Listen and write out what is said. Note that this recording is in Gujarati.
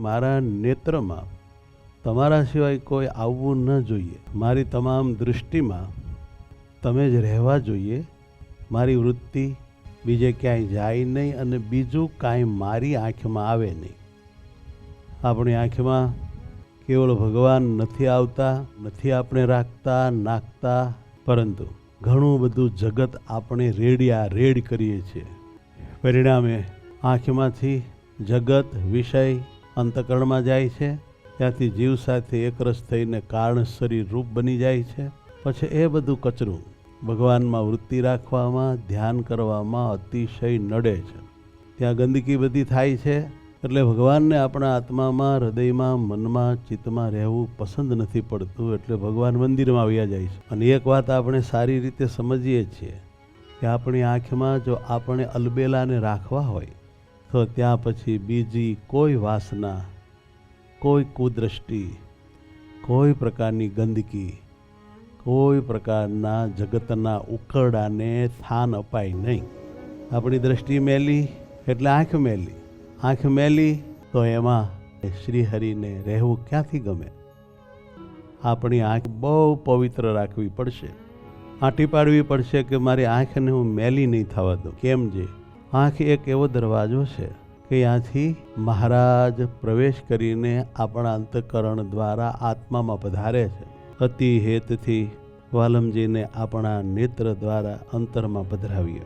મારા નેત્રમાં તમારા સિવાય કોઈ આવવું ન જોઈએ, મારી તમામ દૃષ્ટિમાં તમે જ રહેવા જોઈએ, મારી વૃત્તિ બીજે ક્યાંય જાય નહીં અને બીજું કાંઈ મારી આંખમાં આવે નહીં. આપણી આંખમાં કેવળ ભગવાન નથી આવતા, નથી આપણે રાખતા નાખતા, પરંતુ ઘણું બધું જગત આપણે રેડ કરીએ છીએ. પરિણામે આંખમાંથી જગત વિષય અંતઃકરણમાં જાય છે, ત્યાંથી જીવ સાથે એકરસ થઈને કારણ શરીર રૂપ બની જાય છે. પછી એ બધું કચરું ભગવાનમાં વૃત્તિ રાખવામાં, ધ્યાન કરવામાં અતિશય નડે છે. ત્યાં ગંદકી બધી થાય છે, એટલે ભગવાનને આપણા આત્મામાં, હૃદયમાં, મનમાં, ચિત્તમાં રહેવું પસંદ નથી પડતું, એટલે ભગવાન મંદિરમાં આવ્યા જાય છે. અને એક વાત આપણે સારી રીતે સમજીએ છીએ કે આપણી આંખમાં જો આપણે અલબેલાને રાખવા હોય તો ત્યાં પછી બીજી કોઈ વાસના, કોઈ કુદૃષ્ટિ, કોઈ પ્રકારની ગંદકી, કોઈ પ્રકારના જગતના ઉકરડાને સ્થાન અપાય નહીં. આપણી દ્રષ્ટિ મેલી એટલે આંખ મેલી, આંખ મેલી તો એમાં શ્રીહરિને રહેવું ક્યાંથી ગમે? આપણી આંખ બહુ પવિત્ર રાખવી પડશે, આંટી પાડવી પડશે કે મારી આંખને હું મેલી નહીં થવા દઉં. કેમ? જે આંખ એક એવો દરવાજો છે કે ત્યાંથી મહારાજ પ્રવેશ કરીને આપણા અંતઃકરણ દ્વારા આત્મામાં પધારે છે. અતિ હેતથી વાલમજીને આપણા નેત્ર દ્વારા અંતરમાં પધરાવીએ.